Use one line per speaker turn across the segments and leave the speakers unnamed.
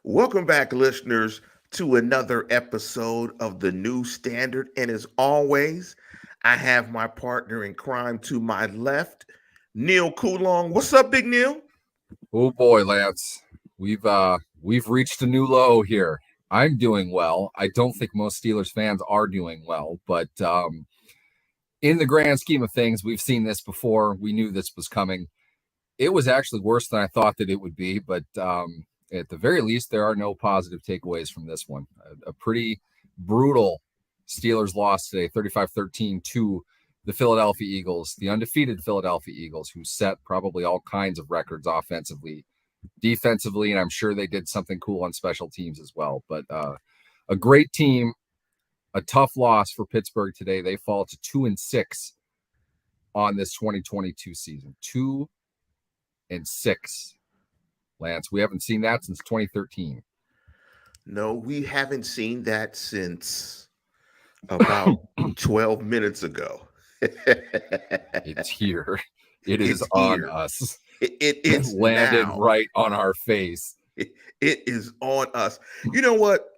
Welcome back, listeners, to another episode of The New Standard. And as always, I have my partner in crime to my left, Neil Coulong. What's up, Big Neil?
Oh boy, Lance. We've reached a new low here. I'm doing well. I don't think most Steelers fans are doing well, but in the grand scheme of things, we've seen this before. We knew this was coming. It was actually worse than I thought that it would be, but at the very least, there are no positive takeaways from this one. A pretty brutal Steelers loss today, 35-13 to the Philadelphia Eagles, the undefeated Philadelphia Eagles, who set probably all kinds of records offensively, defensively, and I'm sure they did something cool on special teams as well. But a great team, a tough loss for Pittsburgh today. They fall to 2-6 on this 2022 season. 2-6, Lance. We haven't seen that since 2013.
No, we haven't seen that since about 12 minutes ago.
It's here. It is
It's
on
here.
us.
It's
Landed
now.
right on our face.
It is on us. You know what?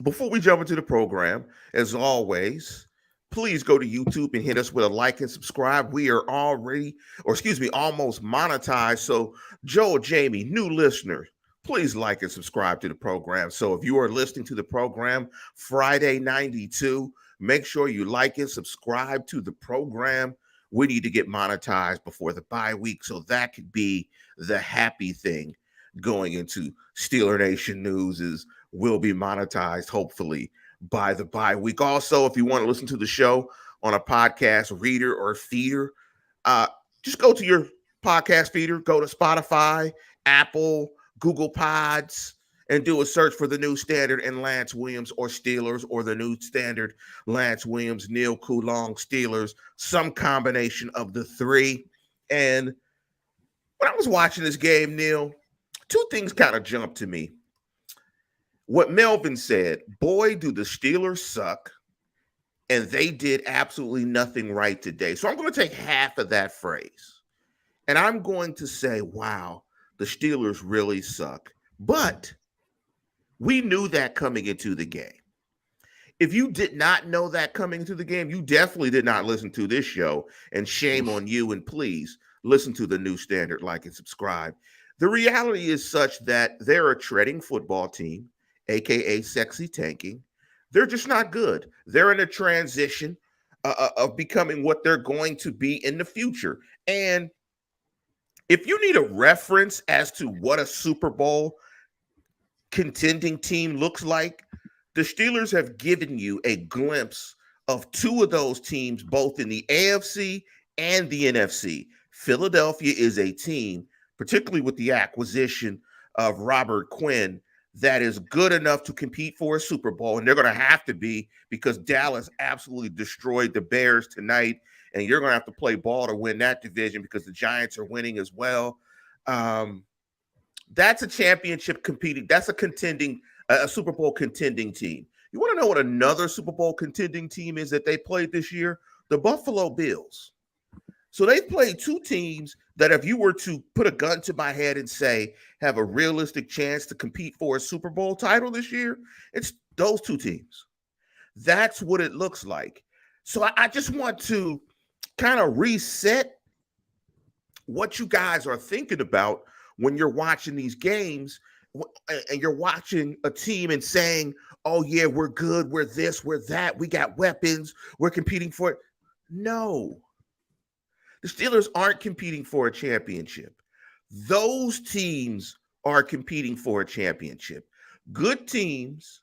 Before we jump into the program, as always, please go to YouTube and hit us with a like and subscribe. We are almost monetized. So, Joe, Jamie, new listeners, please like and subscribe to the program. So, if you are listening to the program Friday 92, make sure you like and subscribe to the program. We need to get monetized before the bye week. So, that could be the happy thing going into Steeler Nation news is will be monetized hopefully by the bye week. Also, if you want to listen to the show on a podcast reader or feeder, uh, just go to your podcast feeder, go to Spotify, Apple, Google Pods, and do a search for the New Standard and Lance Williams or Steelers, or the New Standard, Lance Williams, Neil Coulong, Steelers, some combination of the three. And when I was watching this game, Neil, two things kind of jumped to me. What Melvin said, boy, do the Steelers suck, and they did absolutely nothing right today. So I'm going to take half of that phrase, and I'm going to say, wow, the Steelers really suck. But we knew that coming into the game. If you did not know that coming into the game, you definitely did not listen to this show, and shame on you. And please listen to the New Standard, like and subscribe. The reality is such that they're a treading football team, aka sexy tanking. They're just not good. They're in a transition of becoming what they're going to be in the future. And if you need a reference as to what a Super Bowl contending team looks like, the Steelers have given you a glimpse of two of those teams, both in the AFC and the NFC. Philadelphia is a team, particularly with the acquisition of Robert Quinn, that is good enough to compete for a Super Bowl. And they're going to have to be, because Dallas absolutely destroyed the Bears tonight. And you're going to have to play ball to win that division because the Giants are winning as well. That's a championship competing. That's a Super Bowl contending team. You want to know what another Super Bowl contending team is that they played this year? The Buffalo Bills. So they've played two teams that, if you were to put a gun to my head and say have a realistic chance to compete for a Super Bowl title this year, it's those two teams. That's what it looks like. So I just want to kind of reset what you guys are thinking about when you're watching these games and you're watching a team and saying, oh, yeah, we're good, we're this, we're that, we got weapons, we're competing for it. No, the Steelers aren't competing for a championship. Those teams are competing for a championship. Good teams,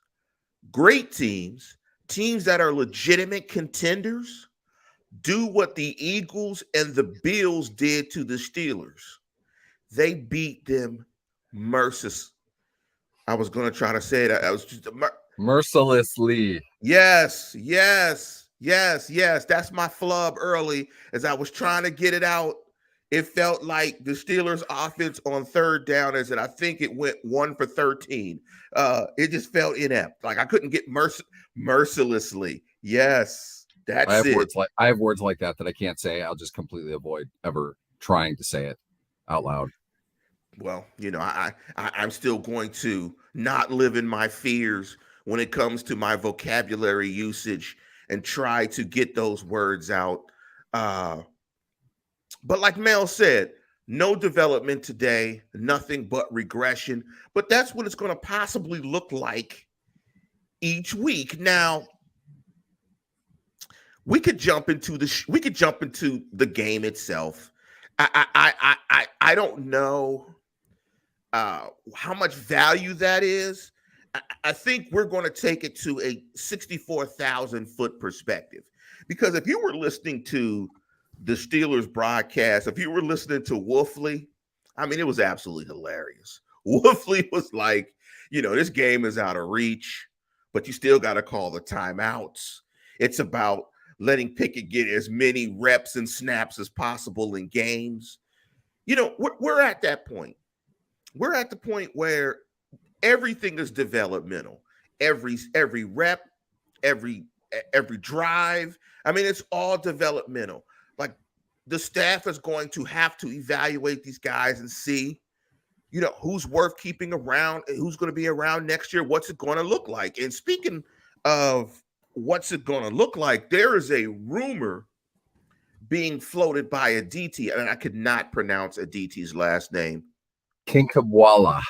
great teams, teams that are legitimate contenders do what the Eagles and the Bills did to the Steelers. They beat them merciless. I was going to try to say that. I was just
Mercilessly.
Yes. That's my flub early as I was trying to get it out. It felt like the Steelers' offense on third down, as I think it went 1 for 13. It just felt inept. Like I couldn't get mercilessly. Yes, that's it.
I have words like that I can't say. I'll just completely avoid ever trying to say it out loud.
Well, I'm still going to not live in my fears when it comes to my vocabulary usage and try to get those words out. Uh, but like Mel said, no development today, nothing but regression. But that's what it's going to possibly look like each week. Now, we could jump into the game itself. I don't know how much value that is. I think we're going to take it to a 64,000 foot perspective, because if you were listening to the Steelers broadcast, if you were listening to Wolfley, I mean, it was absolutely hilarious. Wolfley was like, this game is out of reach, but you still got to call the timeouts. It's about letting Pickett get as many reps and snaps as possible in games. We're at that point. We're at the point where everything is developmental. Every rep, every every drive. I mean, it's all developmental. Like, the staff is going to have to evaluate these guys and see, who's worth keeping around, who's going to be around next year, what's it going to look like. And speaking of what's it going to look like, there is a rumor being floated by a DT, and I could not pronounce a DT's last name.
Kinkabwala.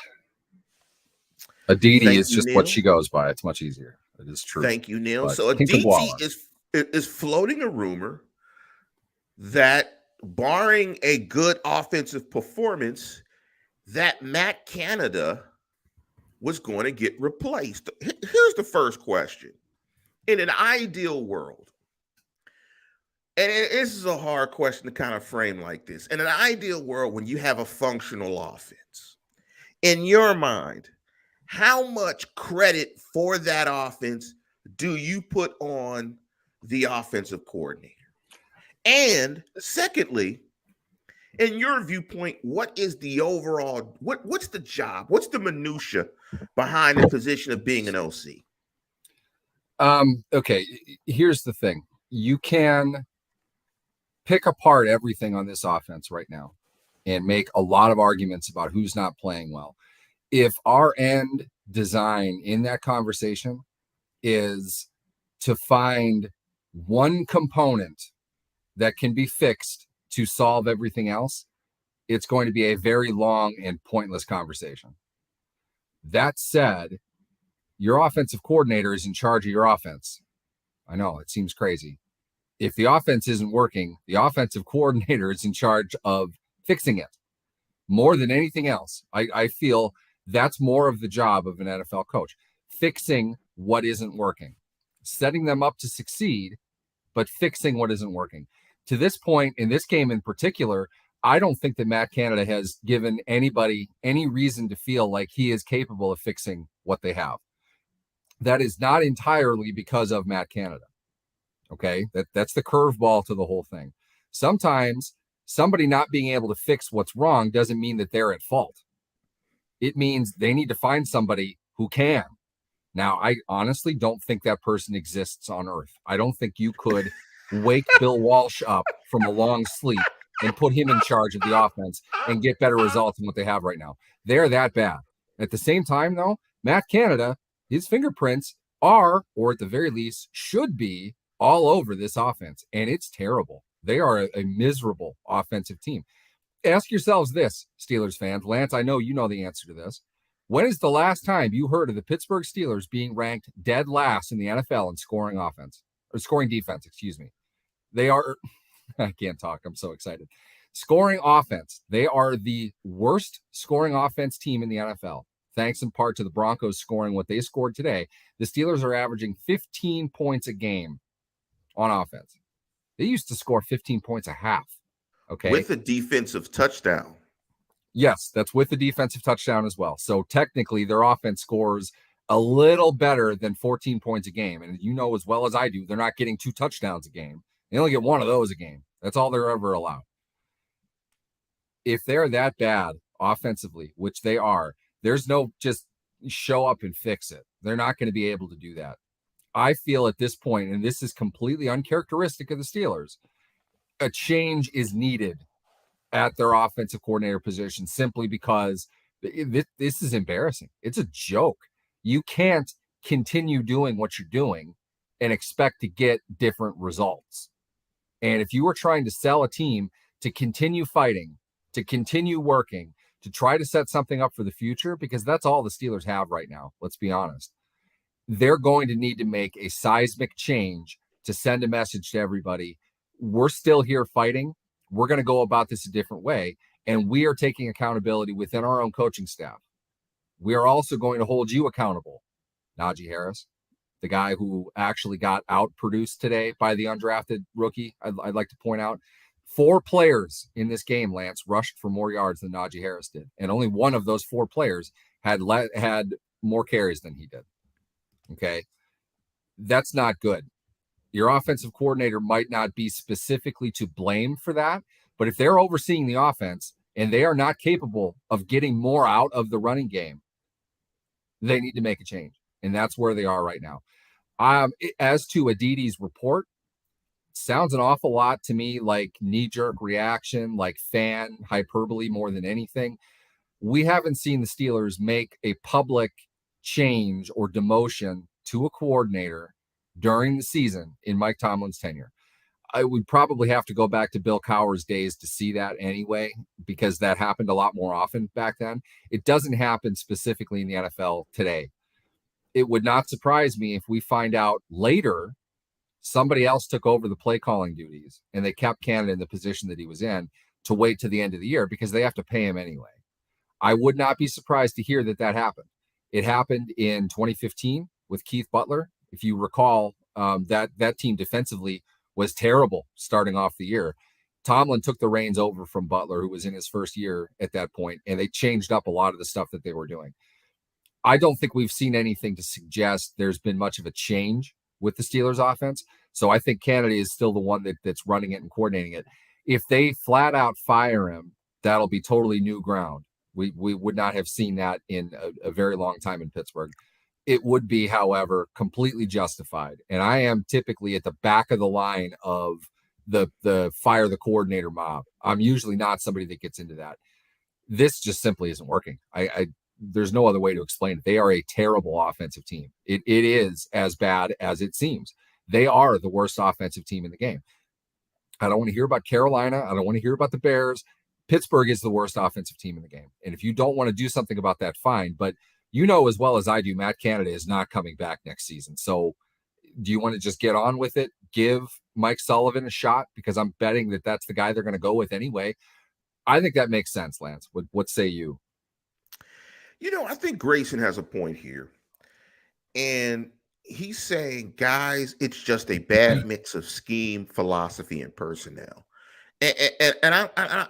Aditi
Thank
is
you,
just what
Neil.
she goes by. It's much easier. It is true.
Thank you, Neil.
But
So a
Kinkabwala.
DT is floating a rumor that, barring a good offensive performance, that Matt Canada was going to get replaced. Here's the first question. In an ideal world, and this is a hard question to kind of frame like this. In an ideal world, when you have a functional offense, in your mind, how much credit for that offense do you put on the offensive coordinator? And secondly, in your viewpoint, what is the overall, what's the job? What's the minutia behind the position of being an OC?
Okay, here's the thing. You can pick apart everything on this offense right now and make a lot of arguments about who's not playing well. If our end design in that conversation is to find one component that can be fixed to solve everything else, it's going to be a very long and pointless conversation. That said, your offensive coordinator is in charge of your offense. I know it seems crazy. If the offense isn't working, the offensive coordinator is in charge of fixing it. More than anything else, I feel that's more of the job of an NFL coach, fixing what isn't working, setting them up to succeed, but fixing what isn't working. To this point, in this game in particular, I don't think that Matt Canada has given anybody any reason to feel like he is capable of fixing what they have. That is not entirely because of Matt Canada. Okay, that's the curveball to the whole thing. Sometimes somebody not being able to fix what's wrong doesn't mean that they're at fault. It means they need to find somebody who can. Now, I honestly don't think that person exists on Earth. I don't think you could wake Bill Walsh up from a long sleep and put him in charge of the offense and get better results than what they have right now. They're that bad. At the same time, though, Matt Canada, his fingerprints are, or at the very least, should be all over this offense, and it's terrible. They are a miserable offensive team. Ask yourselves this, Steelers fans. Lance, I know you know the answer to this. When is the last time you heard of the Pittsburgh Steelers being ranked dead last in the NFL in scoring offense, or scoring defense, excuse me? They are, I can't talk, I'm so excited. Scoring offense, they are the worst scoring offense team in the NFL. Thanks in part to the Broncos scoring what they scored today. The Steelers are averaging 15 points a game on offense. They used to score 15 points a half. Okay.
With a defensive touchdown.
Yes, that's with the defensive touchdown as well. So technically their offense scores a little better than 14 points a game. And you know as well as I do, they're not getting 2 touchdowns a game. They only get 1 of those a game. That's all they're ever allowed. If they're that bad offensively, which they are, there's no just show up and fix it. They're not going to be able to do that. I feel at this point, and this is completely uncharacteristic of the Steelers, a change is needed at their offensive coordinator position simply because this is embarrassing. It's a joke. You can't continue doing what you're doing and expect to get different results. And if you are trying to sell a team to continue fighting, to continue working, to try to set something up for the future, because that's all the Steelers have right now, let's be honest, they're going to need to make a seismic change to send a message to everybody. We're still here fighting. We're going to go about this a different way. And we are taking accountability within our own coaching staff. We are also going to hold you accountable, Najee Harris, the guy who actually got outproduced today by the undrafted rookie. I'd like to point out 4 players in this game, Lance, rushed for more yards than Najee Harris did. And only one of those 4 players had more carries than he did. Okay. That's not good. Your offensive coordinator might not be specifically to blame for that, but if they're overseeing the offense and they are not capable of getting more out of the running game, they need to make a change. And that's where they are right now. As to Adidi's report, sounds an awful lot to me like knee-jerk reaction, like fan hyperbole more than anything. We haven't seen the Steelers make a public change or demotion to a coordinator during the season in Mike Tomlin's tenure. I would probably have to go back to Bill Cowher's days to see that anyway, because that happened a lot more often back then. It doesn't happen specifically in the NFL today. It would not surprise me if we find out later somebody else took over the play calling duties and they kept Canada in the position that he was in to wait to the end of the year because they have to pay him anyway. I would not be surprised to hear that happened. It happened in 2015 with Keith Butler. If you recall, that team defensively was terrible starting off the year. Tomlin took the reins over from Butler, who was in his first year at that point, and they changed up a lot of the stuff that they were doing. I don't think we've seen anything to suggest there's been much of a change with the Steelers offense. So I think Canada is still the one that's running it and coordinating it. If they flat out fire him, that'll be totally new ground. We would not have seen that in a very long time in Pittsburgh. It would be, however, completely justified. And I am typically at the back of the line of the fire the coordinator mob. I'm usually not somebody that gets into that. This just simply isn't working. There's no other way to explain it. They are a terrible offensive team. It is as bad as it seems. They are the worst offensive team in the game. I don't want to hear about Carolina. I don't want to hear about the Bears. Pittsburgh is the worst offensive team in the game. And if you don't want to do something about that, fine. But you know as well as I do, Matt Canada is not coming back next season. So do you want to just get on with it? Give Mike Sullivan a shot? Because I'm betting that that's the guy they're going to go with anyway. I think that makes sense, Lance. What say you?
I think Grayson has a point here. And he's saying, guys, it's just a bad mix of scheme, philosophy, and personnel. And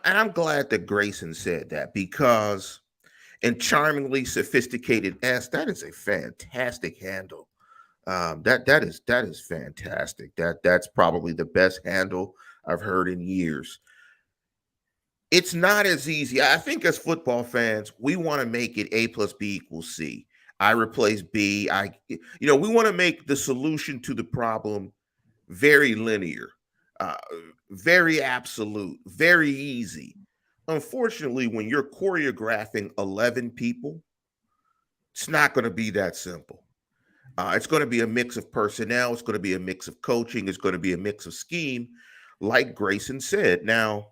I'm glad that Grayson said that because and charmingly sophisticated S, that is a fantastic handle. That is fantastic. That's probably the best handle I've heard in years. It's not as easy. I think as football fans, we want to make it A plus B equals C. I replace B. We want to make the solution to the problem very linear, uh, very absolute, very easy. Unfortunately, when you're choreographing 11 people, it's not going to be that simple. It's going to be a mix of personnel. It's going to be a mix of coaching. It's going to be a mix of scheme, like Grayson said. Now,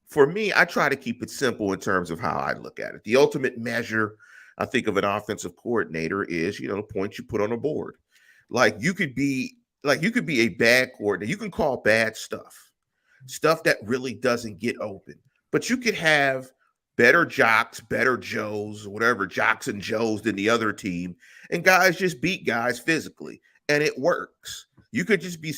for me, I try to keep it simple in terms of how I look at it. The ultimate measure, I think, of an offensive coordinator is, the points you put on a board. You could be a bad coordinator. You can call bad stuff that really doesn't get open. But you could have better jocks, better Joes, whatever, jocks and Joes than the other team, and guys just beat guys physically, and it works. You could just be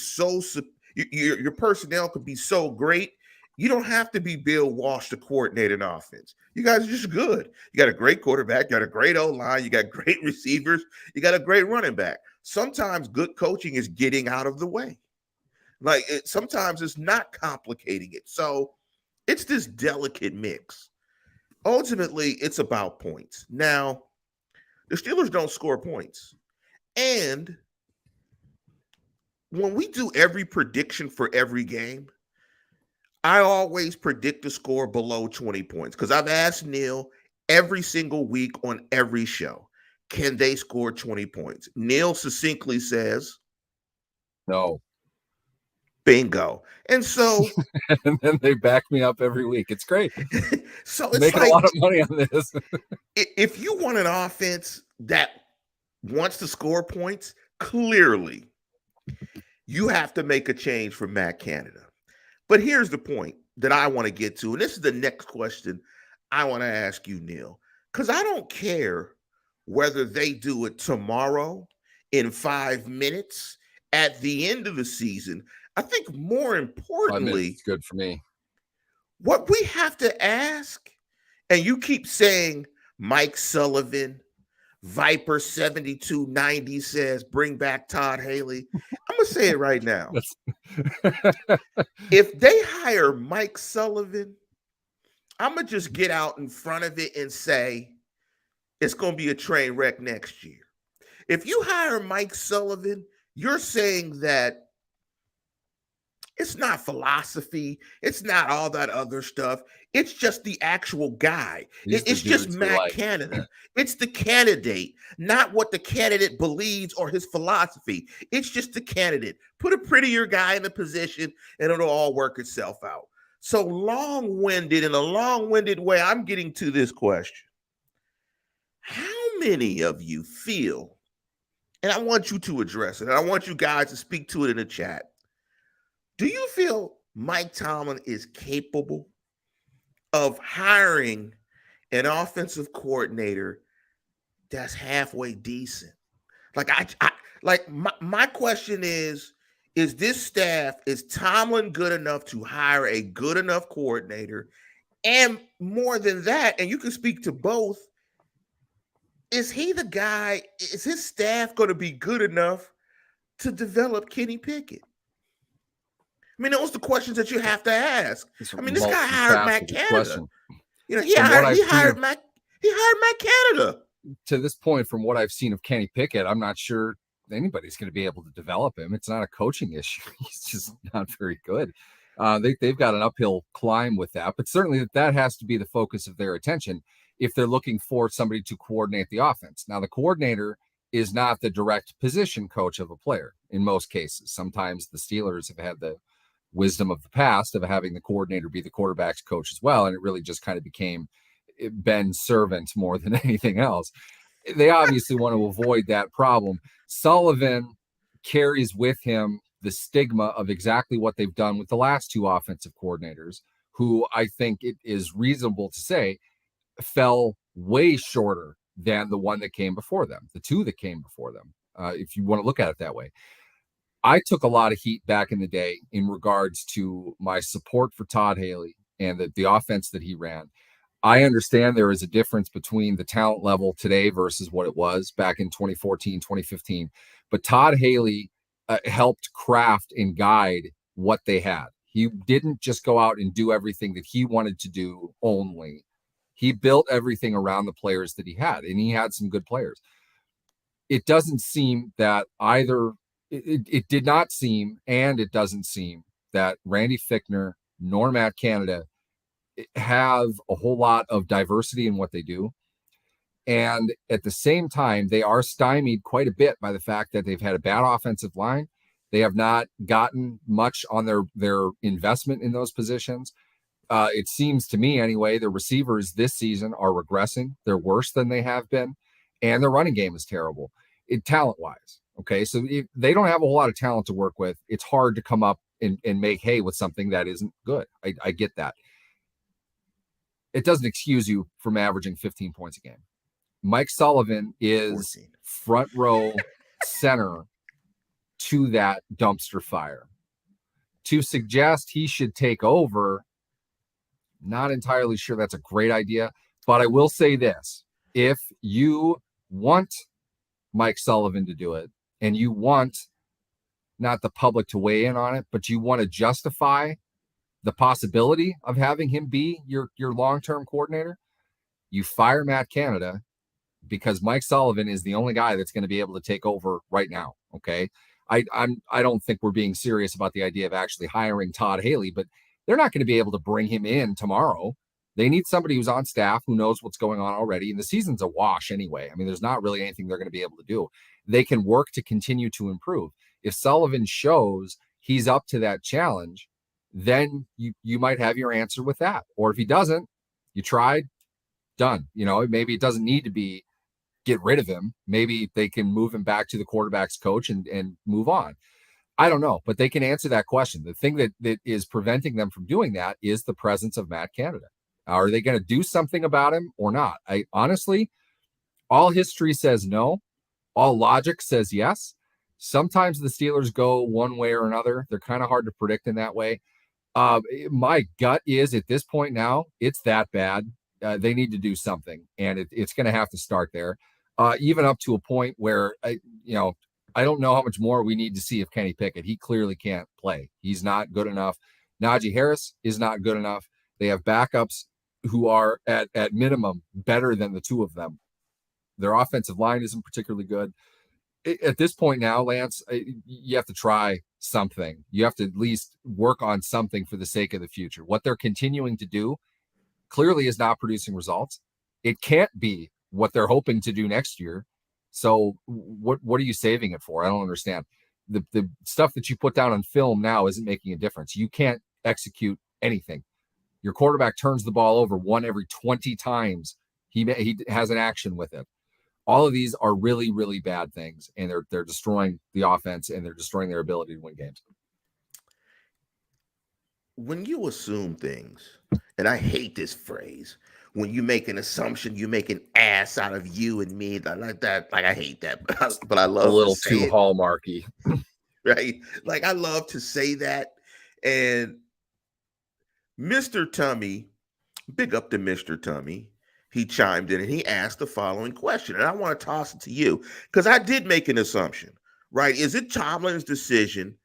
your personnel could be so great. You don't have to be Bill Walsh to coordinate an offense. You guys are just good. You got a great quarterback, you got a great O-line, you got great receivers, you got a great running back. Sometimes good coaching is getting out of the way. Sometimes it's not complicating it. So it's this delicate mix. Ultimately, it's about points. Now, the Steelers don't score points. And when we do every prediction for every game, I always predict the score below 20 points because I've asked Neil every single week on every show, can they score 20 points? Neil succinctly says,
No.
bingo. And so,
And then they back me up every week. It's great.
so it's
Making a
like
lot of money on this.
if you want an offense that wants to score points, clearly you have to make a change for Matt Canada. But here's the point that I want to get to, and this is the next question I want to ask you, Neil, because I don't care whether they do it tomorrow, in 5 minutes, at the end of the season. I think more
5 minutes
importantly,
is good for me.
what we have to ask, and you keep saying Mike Sullivan, Viper 7290 says, bring back Todd Haley. I'm going to say it right now. If they hire Mike Sullivan, I'm going to just get out in front of it and say it's going to be a train wreck next year. If you hire Mike Sullivan, you're saying that it's not philosophy. It's not all that other stuff. It's just the actual guy. It's just Matt Canada. It's the candidate, not what the candidate believes or his philosophy. It's just the candidate. Put a prettier guy in the position and it'll all work itself out. So long-winded, in a long-winded way, I'm getting to this question. How many of you feel, and I want you to address it, and I want you guys to speak to it in the chat, do you feel Mike Tomlin is capable of hiring an offensive coordinator that's halfway decent? Like my question is this staff, is Tomlin good enough to hire a good enough coordinator? And more than that, and you can speak to both, is he the guy, is his staff going to be good enough to develop Kenny Pickett? I mean, those are the questions that you have to ask. I mean, this guy hired Matt Canada. You know, he hired Matt Canada.
To this point, from what I've seen of Kenny Pickett, I'm not sure anybody's going to be able to develop him. It's not a coaching issue. He's just not very good. They've got an uphill climb with that, but certainly that has to be the focus of their attention if they're looking for somebody to coordinate the offense. Now, the coordinator is not the direct position coach of a player in most cases. Sometimes the Steelers have had the wisdom of the past of having the coordinator be the quarterback's coach as well, and it really just kind of became Ben's servant more than anything else. They obviously want to avoid that problem. Sullivan carries with him the stigma of exactly what they've done with the last two offensive coordinators, who I think it is reasonable to say fell way shorter than the one that came before them, the two that came before them, if you want to look at it that way. I took a lot of heat back in the day in regards to my support for Todd Haley and the offense that he ran. I understand there is a difference between the talent level today versus what it was back in 2014, 2015. But Todd Haley helped craft and guide what they had. He didn't just go out and do everything that he wanted to do only. He built everything around the players that he had, and he had some good players. It doesn't seem that either it did not seem, and it doesn't seem that Randy Fichtner nor Matt Canada have a whole lot of diversity in what they do. And at the same time, they are stymied quite a bit by the fact that they've had a bad offensive line. They have not gotten much on their investment in those positions. It seems to me anyway, the receivers this season are regressing. They're worse than they have been. And their running game is terrible, talent-wise. Okay, so if they don't have a whole lot of talent to work with, it's hard to come up and make hay with something that isn't good. I get that. It doesn't excuse you from averaging 15 points a game. Mike Sullivan is
14.
Front row center to that dumpster fire. To suggest he should take over, not entirely sure that's a great idea, but I will say this. If you want Mike Sullivan to do it, and you want not the public to weigh in on it, but you want to justify the possibility of having him be your long-term coordinator, you fire Matt Canada, because Mike Sullivan is the only guy that's going to be able to take over right now. Okay. I don't think we're being serious about the idea of actually hiring Todd Haley, but They're not going to be able to bring him in tomorrow. They need somebody who's on staff who knows what's going on already. And the season's a wash anyway. I mean, there's not really anything they're going to be able to do. They can work to continue to improve. If Sullivan shows he's up to that challenge, then you might have your answer with that. Or if he doesn't, you tried, done. Maybe it doesn't need to be get rid of him. Maybe they can move him back to the quarterback's coach and move on. I don't know, but they can answer that question. The thing that is preventing them from doing that is the presence of Matt Canada. Are they going to do something about him or not? I honestly, all history says no. All logic says yes. Sometimes the Steelers go one way or another. They're kind of hard to predict in that way. My gut is at this point now, it's that bad. They need to do something, and it's going to have to start there. Even up to a point where, I don't know how much more we need to see of Kenny Pickett. He clearly can't play. He's not good enough. Najee Harris is not good enough. They have backups who are at minimum better than the two of them. Their offensive line isn't particularly good. At this point now, Lance, you have to try something. You have to at least work on something for the sake of the future. What they're continuing to do clearly is not producing results. It can't be what they're hoping to do next year. So what are you saving it for? I don't understand. The stuff that you put down on film now isn't making a difference. You can't execute anything. Your quarterback turns the ball over one every 20 times he has an action with it. All of these are really, really bad things, and they're destroying the offense, and they're destroying their ability to win games.
When you assume things, and I hate this phrase, when you make an assumption, you make an ass out of you and me. Like that. Like I hate that, but I love
a little
to say
too
it,
hallmarky,
right? Like I love to say that. And Mr. Tummy, big up to Mr. Tummy. He chimed in and he asked the following question, and I want to toss it to you because I did make an assumption, right? Is it Tomlin's decision,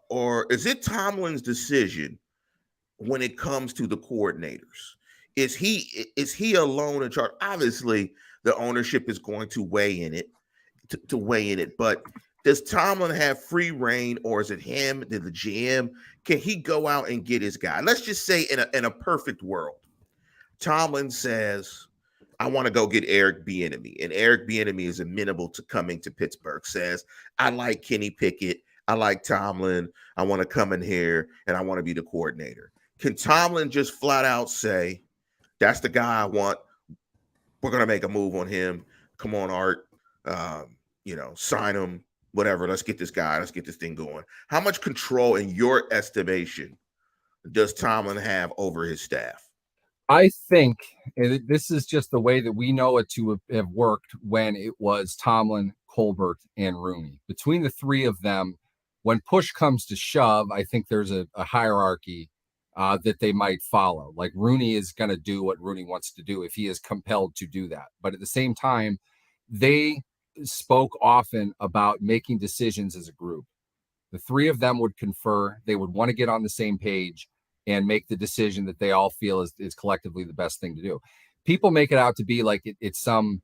or is it Tomlin's decision when it comes to the coordinators? Is he alone in charge? Obviously, the ownership is going to weigh in it, but does Tomlin have free reign, or is it him, the GM? Can he go out and get his guy? Let's just say in a perfect world, Tomlin says, I want to go get Eric Bieniemy. And Eric Bieniemy is amenable to coming to Pittsburgh, says, I like Kenny Pickett. I like Tomlin. I want to come in here and I want to be the coordinator. Can Tomlin just flat out say, that's the guy I want. We're going to make a move on him. Come on, Art. Sign him, whatever. Let's get this guy. Let's get this thing going. How much control, in your estimation, does Tomlin have over his staff?
I think this is just the way that we know it to have worked when it was Tomlin, Colbert, and Rooney. Between the three of them, when push comes to shove, I think there's a hierarchy that they might follow. Like Rooney is going to do what Rooney wants to do if he is compelled to do that. But at the same time, they spoke often about making decisions as a group. The three of them would confer. They would want to get on the same page and make the decision that they all feel is collectively the best thing to do. People make it out to be like it's some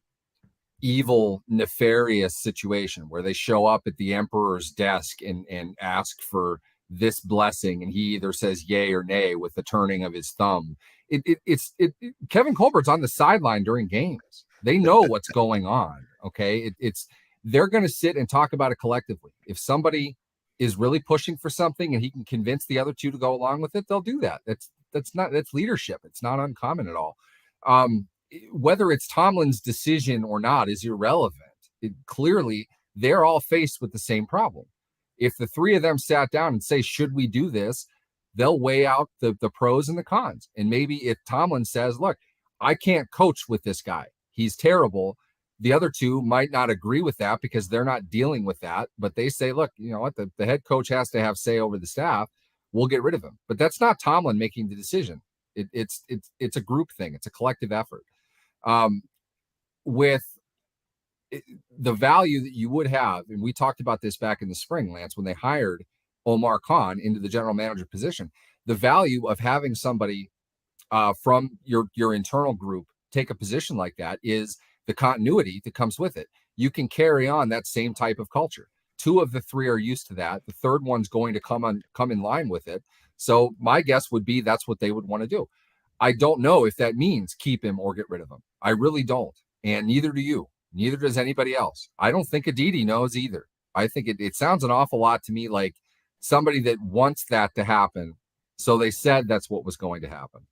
evil, nefarious situation where they show up at the emperor's desk and ask for this blessing, and he either says yay or nay with the turning of his thumb. Kevin Colbert's on the sideline during games. They know what's going on. Okay, they're going to sit and talk about it collectively. If somebody is really pushing for something and he can convince the other two to go along with it, they'll do that. That's leadership. It's not uncommon at all. Whether it's Tomlin's decision or not is irrelevant. Clearly, they're all faced with the same problem. If the three of them sat down and say, should we do this? They'll weigh out the pros and the cons. And maybe if Tomlin says, look, I can't coach with this guy, he's terrible, the other two might not agree with that because they're not dealing with that. But they say, look, you know what? The head coach has to have say over the staff. We'll get rid of him. But that's not Tomlin making the decision. It's a group thing. It's a collective effort. With the value that you would have, and we talked about this back in the spring, Lance, when they hired Omar Khan into the general manager position, the value of having somebody from your internal group take a position like that is the continuity that comes with it. You can carry on that same type of culture. Two of the three are used to that. The third one's going to come in line with it. So my guess would be that's what they would want to do. I don't know if that means keep him or get rid of him. I really don't. And neither do you. Neither does anybody else. I don't think Aditi knows either. I think it sounds an awful lot to me like somebody that wants that to happen. So they said that's what was going to happen.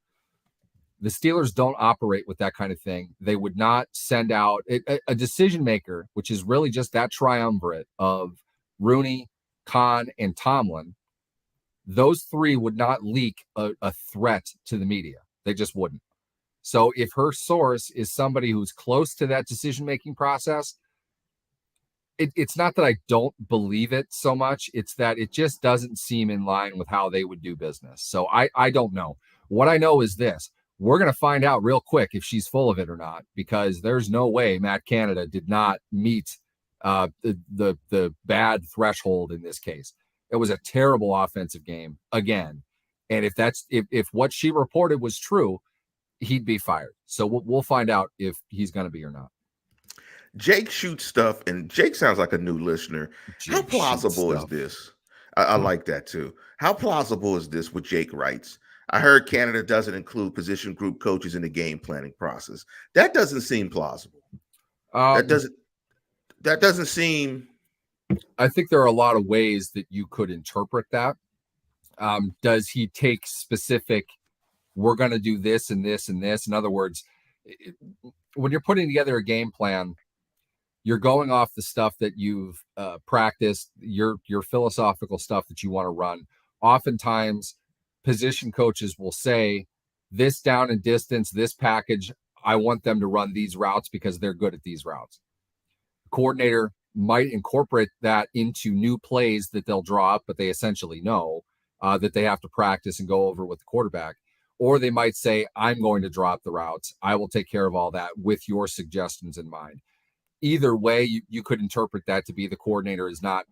The Steelers don't operate with that kind of thing. They would not send out a decision maker, which is really just that triumvirate of Rooney, Khan, and Tomlin. Those three would not leak a threat to the media. They just wouldn't. So if her source is somebody who's close to that decision-making process, it's not that I don't believe it so much. It's that it just doesn't seem in line with how they would do business. So I don't know. What I know is this. We're going to find out real quick if she's full of it or not, because there's no way Matt Canada did not meet the bad threshold in this case. It was a terrible offensive game again. And if what she reported was true, he'd be fired. So we'll find out if he's going to be or not.
Jake shoots stuff, and Jake sounds like a new listener. How plausible is this? I like that too. How plausible is this? What Jake writes. I heard Canada doesn't include position group coaches in the game planning process. That doesn't seem plausible. That doesn't seem.
I think there are a lot of ways that you could interpret that. Does he take specific, we're going to do this and this and this? In other words, when you're putting together a game plan, you're going off the stuff that you've practiced, your philosophical stuff that you want to run. Oftentimes, position coaches will say, this down and distance, this package, I want them to run these routes because they're good at these routes. The coordinator might incorporate that into new plays that they'll draw up, but they essentially know that they have to practice and go over with the quarterback. Or they might say, I'm going to draw up the routes. I will take care of all that with your suggestions in mind. Either way, you could interpret that to be the coordinator is not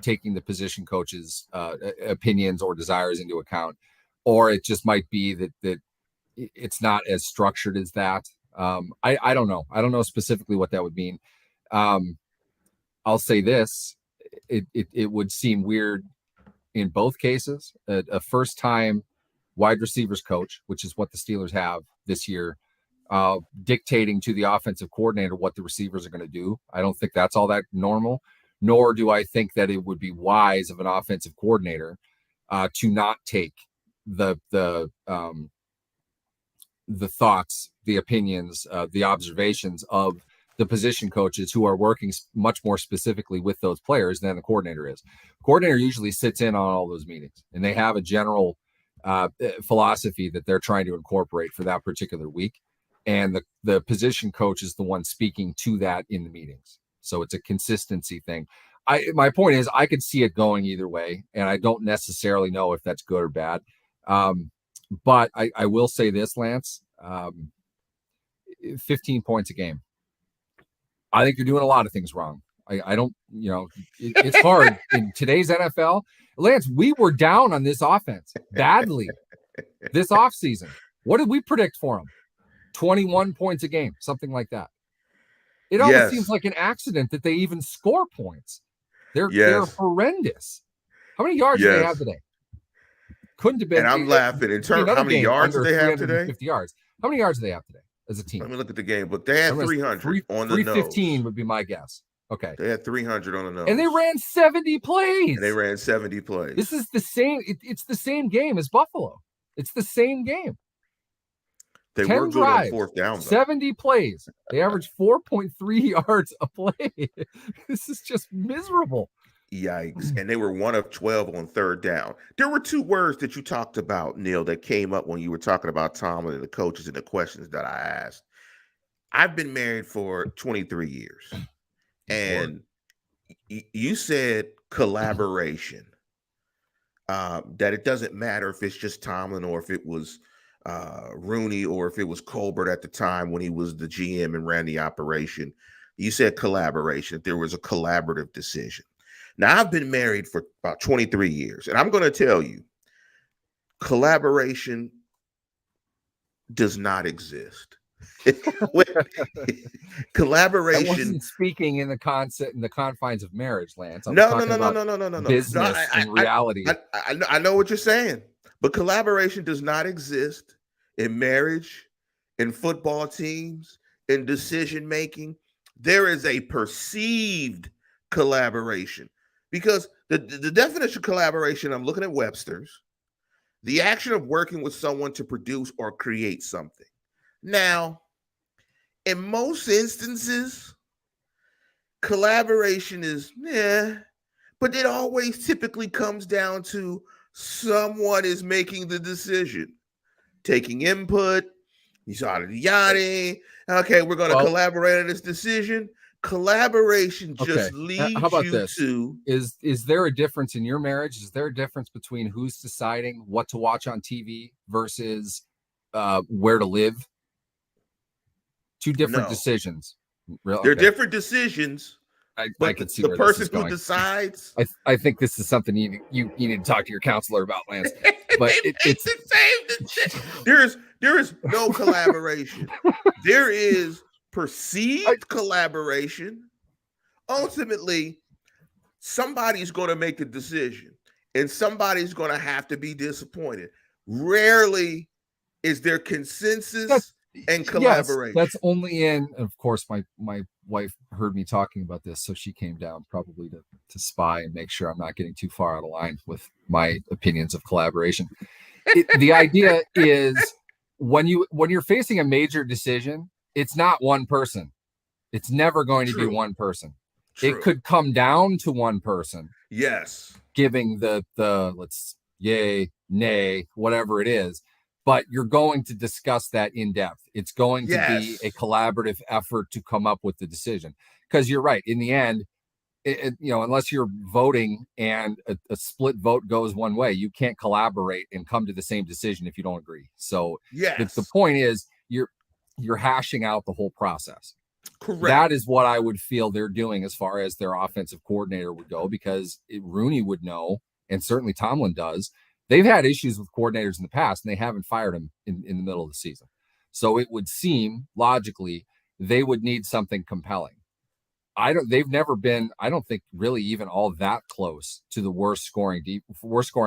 taking the position coach's opinions or desires into account. Or it just might be that it's not as structured as that. I don't know. I don't know specifically what that would mean. I'll say this. It would seem weird in both cases. A first-time wide receivers coach, which is what the Steelers have this year, dictating to the offensive coordinator what the receivers are going to do. I don't think that's all that normal, nor do I think that it would be wise of an offensive coordinator to not take the thoughts, the opinions, the observations of the position coaches who are working much more specifically with those players than the coordinator is. The coordinator usually sits in on all those meetings, and they have a general philosophy that they're trying to incorporate for that particular week. And the position coach is the one speaking to that in the meetings. So it's a consistency thing. My point is I could see it going either way, and I don't necessarily know if that's good or bad. But I will say this, Lance, 15 points a game. I think you're doing a lot of things wrong. I don't, it's hard in today's NFL. Lance, we were down on this offense badly this offseason. What did we predict for them? 21 points a game, something like that. It almost seems like an accident that they even score points. They're horrendous. How many yards do they have today? Couldn't have been.
And I'm laughing in terms of how many yards do they have today?
50 yards. How many yards do they have today as a team?
Let me look at the game book. They had 300 on the nose.
315 would be my guess. Okay.
They had 300 on the nose.
And they ran 70 plays.
This
is the same. It's the same game as Buffalo. It's the same game.
They were good on fourth down, though.
70 plays. They averaged 4.3 yards a play. This is just miserable.
Yikes. And they were 1 of 12 on third down. There were two words that you talked about, Neil, that came up when you were talking about Tomlin and the coaches and the questions that I asked. I've been married for 23 years. And you said collaboration, that it doesn't matter if it's just Tomlin or if it was Rooney or if it was Colbert at the time when he was the GM and ran the operation. You said collaboration, that there was a collaborative decision. Now, I've been married for about 23 years, and I'm going to tell you, collaboration does not exist. Collaboration.
I wasn't speaking in the concept in the confines of marriage, Lance.
No.
Business and reality.
I know what you're saying, But collaboration does not exist in marriage, in football teams, in decision making. There is a perceived collaboration because the definition of collaboration, I'm looking at Webster's, the action of working with someone to produce or create something. Now, in most instances, collaboration is, but it always typically comes down to someone is making the decision, taking input, yada yada. Okay, we're going to collaborate on this decision. Collaboration just
How
leads
about
you
this?
to.
Is there a difference in your marriage? Is there a difference between who's deciding what to watch on TV versus where to live? Two different decisions.
Really? They're different decisions.
I could see
the
where
person
this is going.
who decides.
I think this is something you need to talk to your counselor about, Lance. But it's
the same. There is no collaboration. There is perceived collaboration. Ultimately, somebody's going to make the decision, and somebody's going to have to be disappointed. Rarely is there consensus and collaboration.
Yes, that's only in, of course, my wife heard me talking about this, so she came down probably to spy and make sure I'm not getting too far out of line with my opinions of collaboration. The idea is when you're facing a major decision, it's not one person. It's never going to be one person. True. It could come down to one person.
Yes.
Giving the let's yay, nay, whatever it is. But you're going to discuss that in depth. It's going to be a collaborative effort to come up with the decision. Because you're right. In the end, unless you're voting and a split vote goes one way, you can't collaborate and come to the same decision if you don't agree. So the point is you're hashing out the whole process.
Correct.
That is what I would feel they're doing as far as their offensive coordinator would go, because Rooney would know, and certainly Tomlin does. They've had issues with coordinators in the past, and they haven't fired him in the middle of the season. So it would seem logically they would need something compelling. They've never been, I don't think, really even all that close to the worst scoring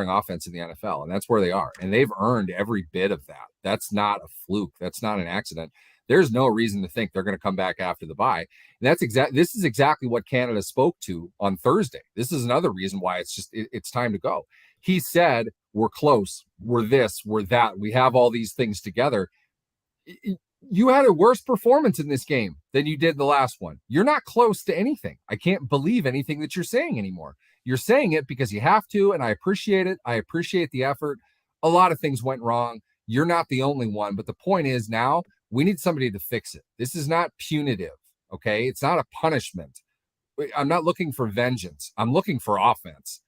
offense in the NFL, and that's where they are. And they've earned every bit of that. That's not a fluke. That's not an accident. There's no reason to think they're going to come back after the bye. And this is exactly what Canada spoke to on Thursday. This is another reason why it's time to go. He said, we're close, we're this, we're that, we have all these things together. You had a worse performance in this game than you did the last one. You're not close to anything. I can't believe anything that you're saying anymore. You're saying it because you have to, and I appreciate it. I appreciate the effort. A lot of things went wrong. You're not the only one, but the point is now we need somebody to fix it. This is not punitive, okay? It's not a punishment. I'm not looking for vengeance. I'm looking for offense.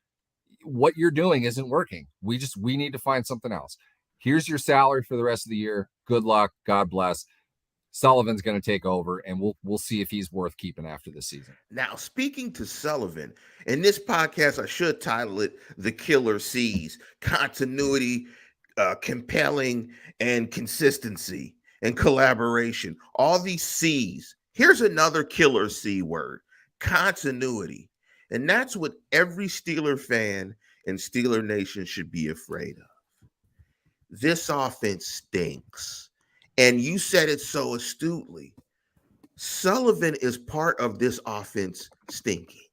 What you're doing isn't working. We need to find something else. Here's your salary for the rest of the year. Good luck. God bless. Sullivan's going to take over, and we'll see if he's worth keeping after this season.
Now, speaking to Sullivan, in this podcast, I should title it The Killer C's: Continuity, Compelling, and Consistency, and Collaboration. All these C's. Here's another killer C word: continuity. And that's what every Steeler fan in Steeler Nation should be afraid of. This offense stinks. And you said it so astutely. Sullivan is part of this offense stinking.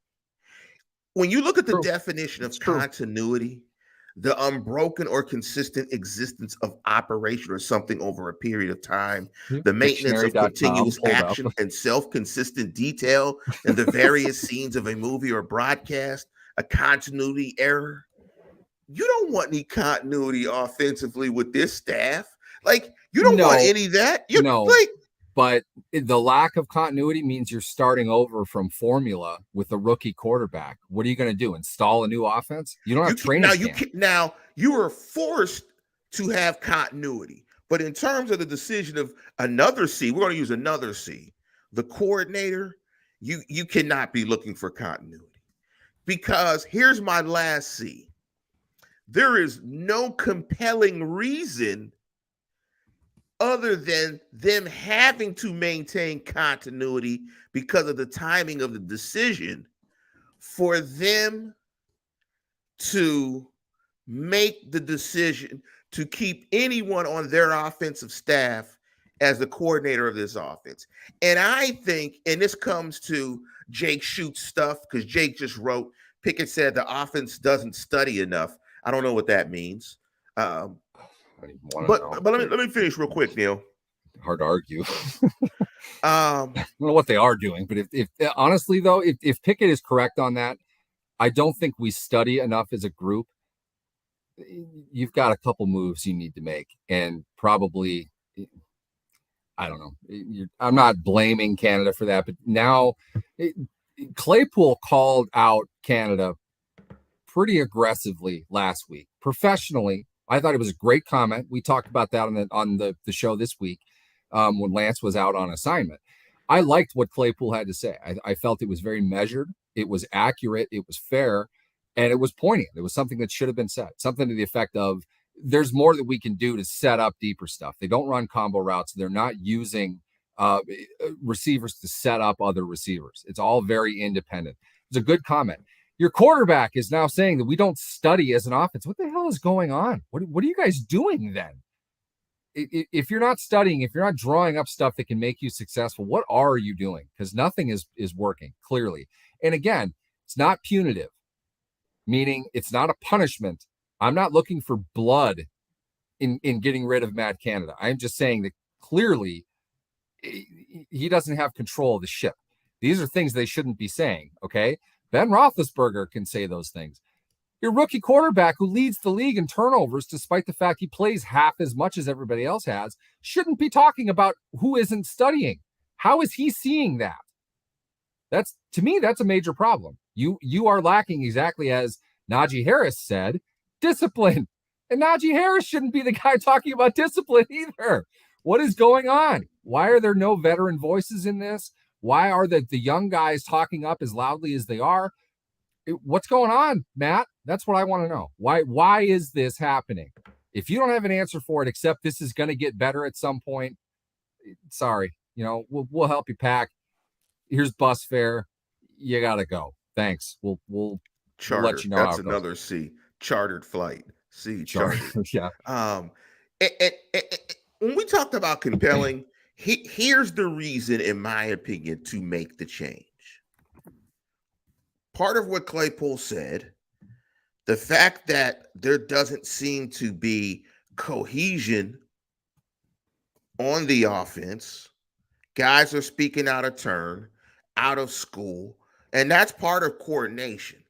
When you look at the definition of continuity, the unbroken or consistent existence of operation or something over a period of time, the maintenance of continuous action and self-consistent detail in the various scenes of a movie or broadcast, a continuity error. You don't want any continuity offensively with this staff. Like, you don't want any of that.
But the lack of continuity means you're starting over from formula with a rookie quarterback. What are you going to do? Install a new offense? You don't have training camp.
Now, you are forced to have continuity. But in terms of the decision of another C, we're going to use another C, the coordinator, you cannot be looking for continuity. Because here's my last C. There is no compelling reason other than them having to maintain continuity because of the timing of the decision for them to make the decision to keep anyone on their offensive staff as the coordinator of this offense. And I think, and this comes to Jake Schute's stuff, because Jake just wrote, Pickett said the offense doesn't study enough. I don't know what that means. But let me finish real quick, Neil.
Hard to argue. I don't know what they are doing, but if honestly though, if Pickett is correct on that, I don't think we study enough as a group. You've got a couple moves you need to make, and probably, I don't know. I'm not blaming Canada for that, but now Claypool called out Canada pretty aggressively last week. Professionally, I thought it was a great comment. We talked about that on the show this week when Lance was out on assignment. I liked what Claypool had to say. I felt it was very measured. It was accurate. It was fair. And it was poignant. It was something that should have been said. Something to the effect of, there's more that we can do to set up deeper stuff. They don't run combo routes. They're not using receivers to set up other receivers. It's all very independent. It's a good comment. Your quarterback is now saying that we don't study as an offense. What the hell is going on? What are you guys doing then? If you're not studying, if you're not drawing up stuff that can make you successful, what are you doing? Because nothing is working, clearly. And again, it's not punitive, meaning it's not a punishment. I'm not looking for blood in getting rid of Matt Canada. I'm just saying that clearly he doesn't have control of the ship. These are things they shouldn't be saying, okay? Ben Roethlisberger can say those things. Your rookie quarterback who leads the league in turnovers, despite the fact he plays half as much as everybody else has, shouldn't be talking about who isn't studying. How is he seeing that? That's, to me, that's a major problem. You are lacking, exactly as Najee Harris said, discipline. And Najee Harris shouldn't be the guy talking about discipline either. What is going on? Why are there no veteran voices in this? Why are the young guys talking up as loudly as they are? What's going on, Matt? That's what I want to know. Why is this happening? If you don't have an answer for it, except this is going to get better at some point, sorry, we'll help you pack. Here's bus fare. You gotta go. Thanks. We'll let you know.
That's another C. Chartered flight. C. Chartered.
Yeah.
And when we talked about compelling, here's the reason, in my opinion, to make the change. Part of what Claypool said, the fact that there doesn't seem to be cohesion on the offense, guys are speaking out of turn, out of school, and that's part of coordination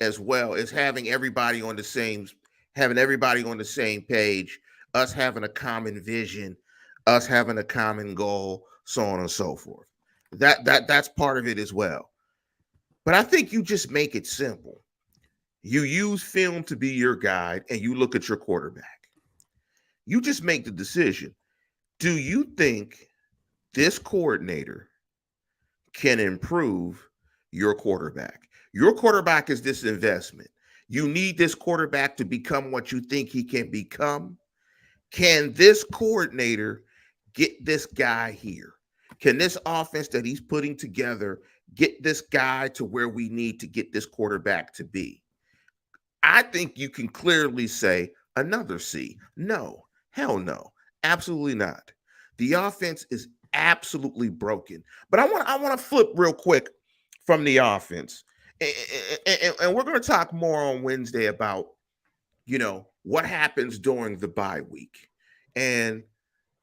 as well, as having everybody on the same page, us having a common vision, us having a common goal, so on and so forth. That's part of it as well. But I think you just make it simple. You use film to be your guide, and you look at your quarterback. You just make the decision. Do you think this coordinator can improve your quarterback? Your quarterback is this investment. You need this quarterback to become what you think he can become. Can this coordinator get this guy here? Can this offense that he's putting together get this guy to where we need to get this quarterback to be? I think you can clearly say another C. No, hell no, absolutely not. The offense is absolutely broken. But I want to flip real quick from the offense, and we're going to talk more on Wednesday about what happens during the bye week and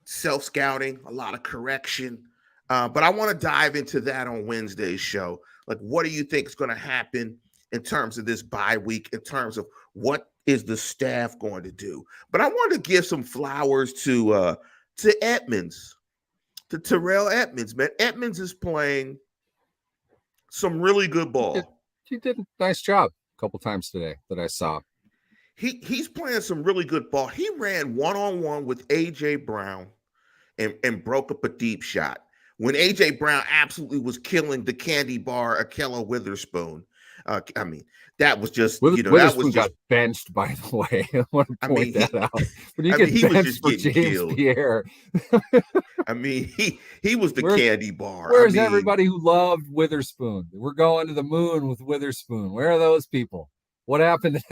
self-scouting, a lot of correction. But I want to dive into that on Wednesday's show. Like, what do you think is going to happen in terms of this bye week, in terms of what is the staff going to do? But I want to give some flowers to Edmonds, to Terrell Edmonds. Man, Edmonds is playing some really good ball.
He did a nice job a couple times today that I saw.
He's playing some really good ball. He ran one-on-one with A.J. Brown and broke up a deep shot when A.J. Brown absolutely was killing the candy bar Ahkello Witherspoon. That was just,
Witherspoon got benched, by the way. I want to point that out. When you get benched for James killed. Pierre.
He was the candy bar.
Where's everybody who loved Witherspoon? We're going to the moon with Witherspoon. Where are those people? What happened?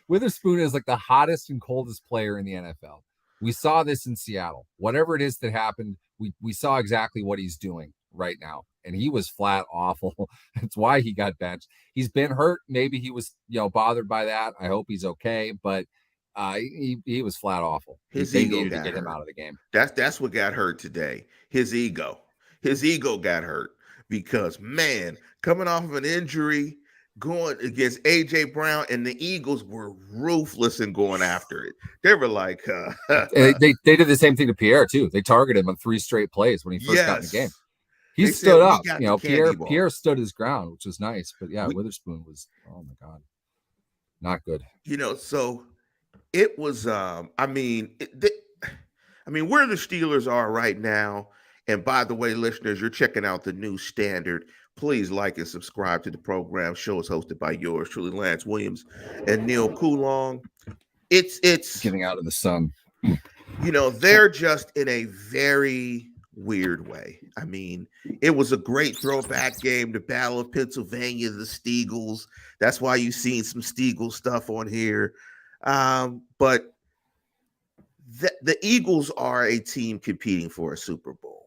Witherspoon is like the hottest and coldest player in the NFL. We saw this in Seattle. Whatever it is that happened, we saw exactly what he's doing right now. And he was flat awful. That's why he got benched. He's been hurt. Maybe he was, bothered by that. I hope he's okay. But he was flat awful.
His
They
ego
needed to
got
get him
hurt.
out of the game.
That's what got hurt today. His ego. His ego got hurt because, man, coming off of an injury, going against AJ Brown, and the Eagles were ruthless in going after it. They were like,
they did the same thing to Pierre too. They targeted him on 3 straight plays when he first got in the game. He stood up. Pierre stood his ground, which was nice. But yeah, Witherspoon was, oh my God, not good.
So it was. Where the Steelers are right now. And by the way, listeners, you're checking out the new standard. Please like and subscribe to the program. Show is hosted by yours truly, Lance Williams and Neil Coulong. It's
getting out of the sun.
They're just in a very weird way. I mean, it was a great throwback game, the Battle of Pennsylvania, the Steagles. That's why you've seen some Steagles stuff on here. But the Eagles are a team competing for a Super Bowl.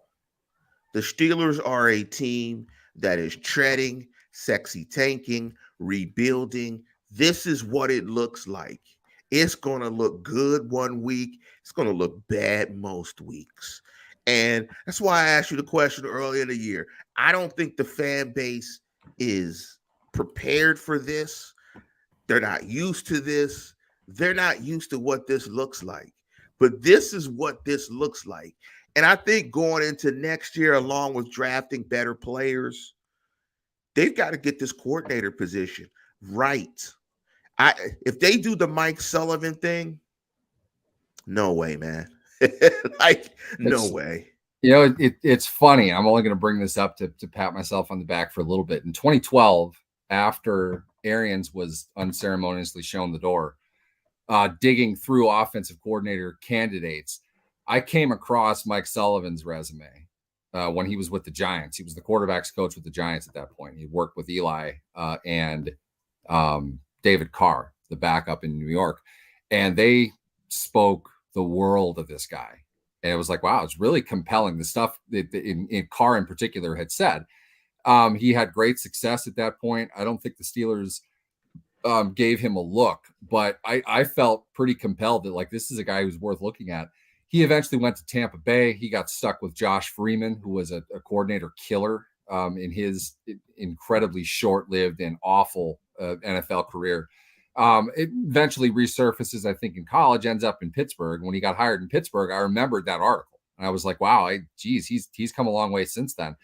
The Steelers are a team that is treading, sexy tanking, rebuilding. This is what it looks like. It's going to look good one week. It's going to look bad most weeks. And that's why I asked you the question earlier in the year. I don't think the fan base is prepared for this. They're not used to this. They're not used to what this looks like. But this is what this looks like. And I think going into next year, along with drafting better players, they've got to get this coordinator position right. If they do the Mike Sullivan thing, no way, man. No way.
It's funny. I'm only going to bring this up to pat myself on the back for a little bit. In 2012, after Arians was unceremoniously shown the door, digging through offensive coordinator candidates, I came across Mike Sullivan's resume when he was with the Giants. He was the quarterback's coach with the Giants at that point. He worked with Eli and David Carr, the backup in New York. And they spoke the world of this guy. And it was like, wow, it's really compelling. The stuff that in Carr in particular had said. He had great success at that point. I don't think the Steelers gave him a look, but I felt pretty compelled that, like, this is a guy who's worth looking at. He eventually went to Tampa Bay. He got stuck with Josh Freeman, who was a coordinator killer in his incredibly short-lived and awful NFL career. It eventually resurfaces, I think, in college, ends up in Pittsburgh. When he got hired in Pittsburgh, I remembered that article. And I was like, wow, he's come a long way since then.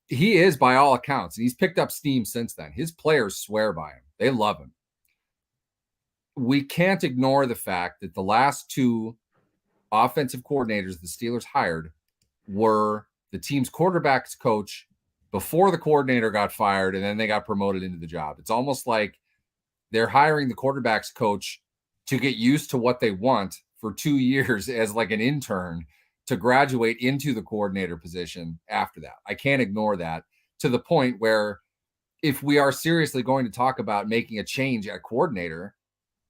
He is, by all accounts, and he's picked up steam since then. His players swear by him. They love him. We can't ignore the fact that the last 2 offensive coordinators the Steelers hired were the team's quarterback's coach before the coordinator got fired, and then they got promoted into the job. It's almost like they're hiring the quarterback's coach to get used to what they want for 2 years as like an intern to graduate into the coordinator position after that. I can't ignore that, to the point where if we are seriously going to talk about making a change at coordinator,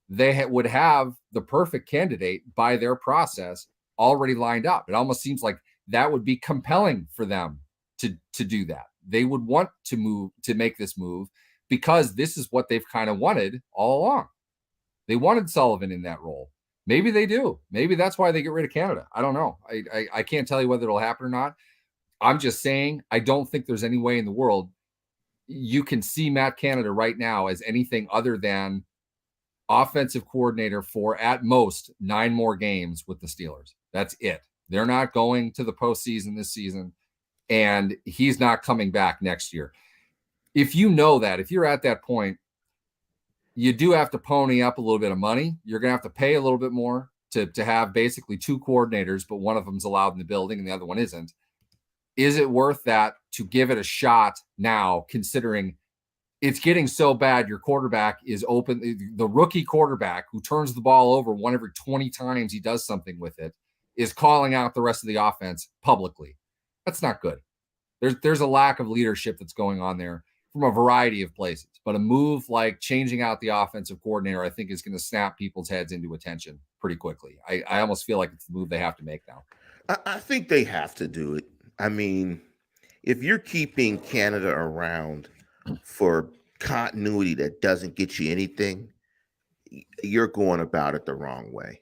they would have the perfect candidate by their process already lined up. It almost seems like that would be compelling for them to do that. They would want to make this move because this is what they've kind of wanted all along. They wanted Sullivan in that role. Maybe they do. Maybe that's why they get rid of Canada. I don't know. I can't tell you whether it'll happen or not. I'm just saying, I don't think there's any way in the world you can see Matt Canada right now as anything other than offensive coordinator for at most 9 more games with the Steelers. That's it. They're not going to the postseason this season, and he's not coming back next year. If you know that, if you're at that point, you do have to pony up a little bit of money. You're going to have to pay a little bit more to have basically 2 coordinators, but one of them's allowed in the building and the other one isn't. Is it worth that to give it a shot now, considering it's getting so bad your quarterback is open? The rookie quarterback who turns the ball over 1 every 20 times he does something with it is calling out the rest of the offense publicly. That's not good. There's a lack of leadership that's going on there from a variety of places. But a move like changing out the offensive coordinator, I think, is going to snap people's heads into attention pretty quickly. I almost feel like it's the move they have to make now.
I think they have to do it. I mean, if you're keeping Canada around for continuity that doesn't get you anything, you're going about it the wrong way.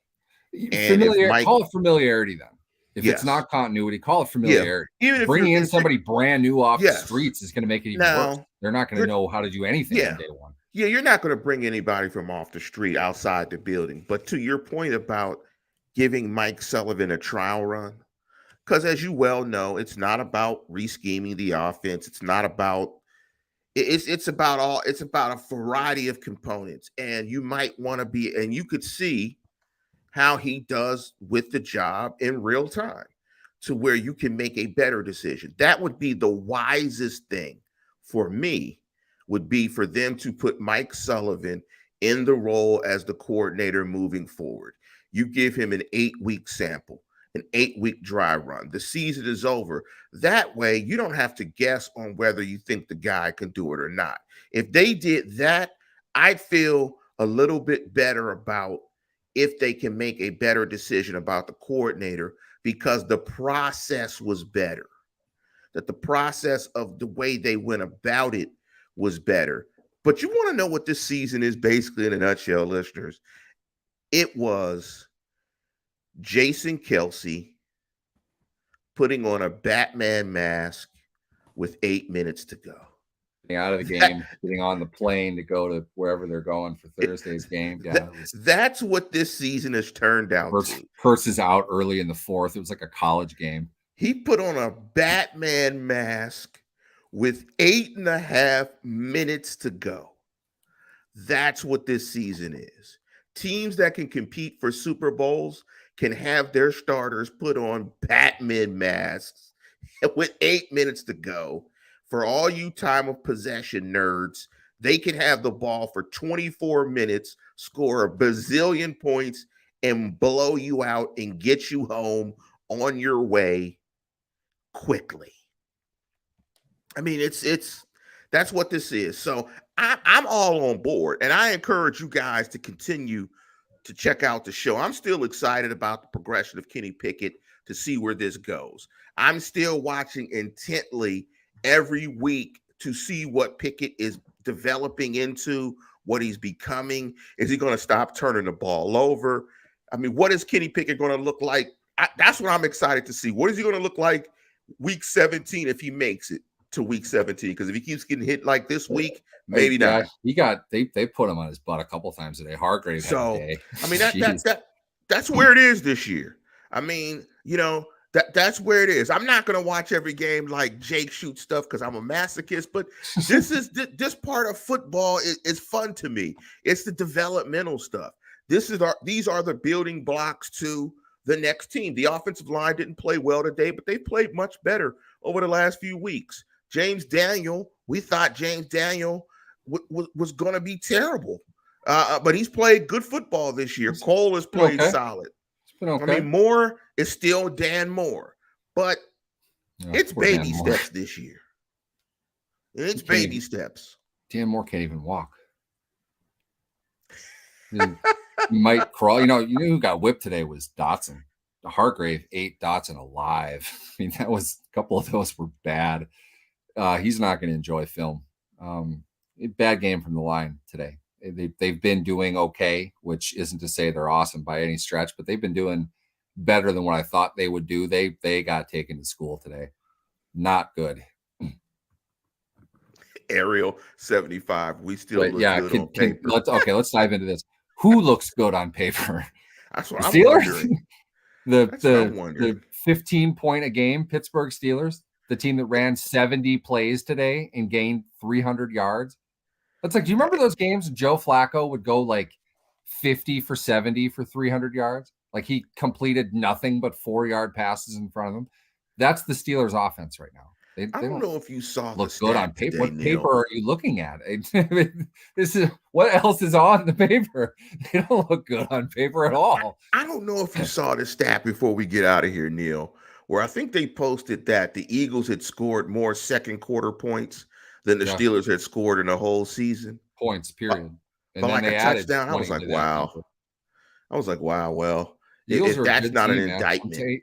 And if Mike,
Call it familiarity then. If it's
yes,
not continuity, call it
yeah,
familiarity.
even if
Bringing
you're
in somebody brand new off the
yes,
streets is going to make it even worse.
now
They're not going to know how to do anything
yeah,
on day one.
yeah, you're not going to bring anybody from off the street outside the building. But to your point about giving Mike Sullivan a trial run, because as you well know, it's not about re-scheming the offense. It's not about it's about all it's about a variety of components. And you might want to be, and you could see how he does with the job in real time to where you can make a better decision. That would be the wisest thing for me, would be for them to put Mike Sullivan in the role as the coordinator moving forward. You give him an 8-week sample, an 8-week dry run. The season is over. That way, you don't have to guess on whether you think the guy can do it or not. If they did that, I'd feel a little bit better about if they can make a better decision about the coordinator, because the process was better, that the process of the way they went about it was better. But you want to know what this season is basically in a nutshell, listeners? It was Jason Kelsey putting on a Batman mask with 8 minutes to go.
Out of the game, getting on the plane to go to wherever they're going for Thursday's game. Yeah,
that's what this season has turned out to.
Hurts is out early in the fourth. It was like a college game.
He put on a Batman mask with 8.5 minutes to go. That's what this season is. Teams that can compete for Super Bowls can have their starters put on Batman masks with 8 minutes to go. For all you time of possession nerds, they can have the ball for 24 minutes, score a bazillion points, and blow you out and get you home on your way quickly. I mean, it's that's what this is. So I'm all on board, and I encourage you guys to continue to check out the show. I'm still excited about the progression of Kenny Pickett to see where this goes. I'm still watching intently every week to see what Pickett is developing into, what he's becoming. Is he going to stop turning the ball over? I mean, what is Kenny Pickett going to look like? That's what I'm excited to see. What is he going to look like week 17 if he makes it to week 17? Because if he keeps getting hit like this week, maybe not.
They put him on his butt a couple times today. Hargrave had a day.
I mean, that's where it is this year. I mean, you know, that's where it is. I'm not going to watch every game like Jake shoot stuff because I'm a masochist, but this part of football is fun to me. It's the developmental stuff. These are the building blocks to the next team. The offensive line didn't play well today, but they played much better over the last few weeks. James Daniel, we thought James Daniel was going to be terrible, but he's played good football this year. Cole has played solid. Okay. I mean, Moore is still Dan Moore, but it's baby steps this year. It's baby steps.
Dan Moore can't even walk. He might crawl. You know who got whipped today was Dotson. Hargrave ate Dotson alive. I mean, a couple of those were bad. He's not going to enjoy film. Bad game from the line today. They've been doing okay, which isn't to say they're awesome by any stretch, but they've been doing better than what I thought they would do. They got taken to school today. Not good.
Ariel 75. We still look good on paper.
Let's dive into this. Who looks good on paper?
That's what I'm wondering.
The 15-point a game Pittsburgh Steelers, the team that ran 70 plays today and gained 300 yards. That's like, do you remember those games Joe Flacco would go like 50 for 70 for 300 yards? Like he completed nothing but 4-yard passes in front of him. That's the Steelers offense right now. They
don't know if you saw
look good on paper. What paper are you looking at? This is what else is on the paper. They don't look good on paper at all.
I don't know if you saw this stat before we get out of here, Neil, where I think they posted that the Eagles had scored more second quarter points than the
Yeah,
Steelers had scored in the whole season.
points,
But,
period. And
but
then
like a
they added
touchdown, I was
20
like,
to that
wow.
number.
I was like, wow, well,
Eagles
if
are a
that's
good
not an
team, man.
indictment.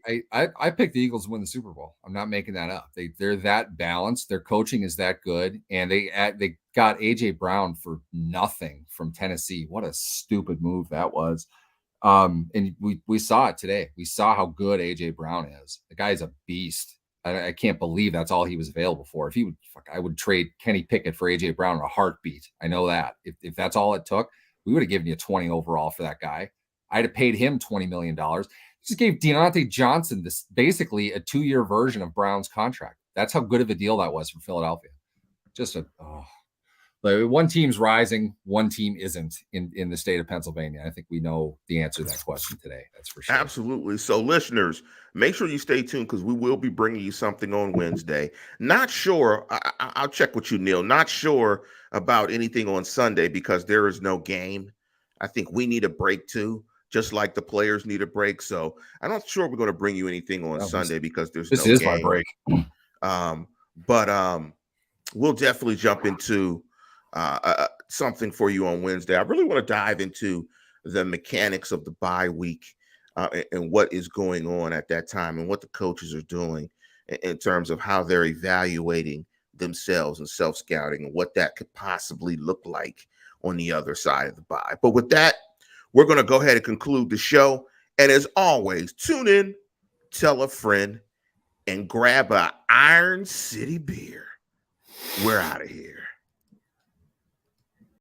I picked the Eagles to win the Super Bowl. I'm not making that up. They're that balanced. Their coaching is that good, and they got AJ Brown for nothing from Tennessee. What a stupid move that was. And we saw it today. We saw how good AJ Brown is. The guy's a beast. I can't believe that's all he was available for. If he would, I would trade Kenny Pickett for AJ Brown in a heartbeat. I know that. If that's all it took, we would have given you 20 overall for that guy. I'd have paid him $20 million. Just gave Deontay Johnson this basically a 2-year version of Brown's contract. That's how good of a deal that was for Philadelphia. Just like one team's rising, one team isn't in the state of Pennsylvania. I think we know the answer to that question today. That's for sure.
Absolutely. So, listeners, make sure you stay tuned because we will be bringing you something on Wednesday. Not sure. I'll check with you, Neil. Not sure about anything on Sunday because there is no game. I think we need a break too, just like the players need a break. So, I'm not sure we're going to bring you anything on Sunday because there's
this
no
is
game.
my break.
But we'll definitely jump into something for you on Wednesday. I really want to dive into the mechanics of the bye week and what is going on at that time and what the coaches are doing in terms of how they're evaluating themselves and self-scouting and what that could possibly look like on the other side of the bye. But with that, we're going to go ahead and conclude the show. And as always, tune in, tell a friend, and grab a Iron City beer. We're out of here.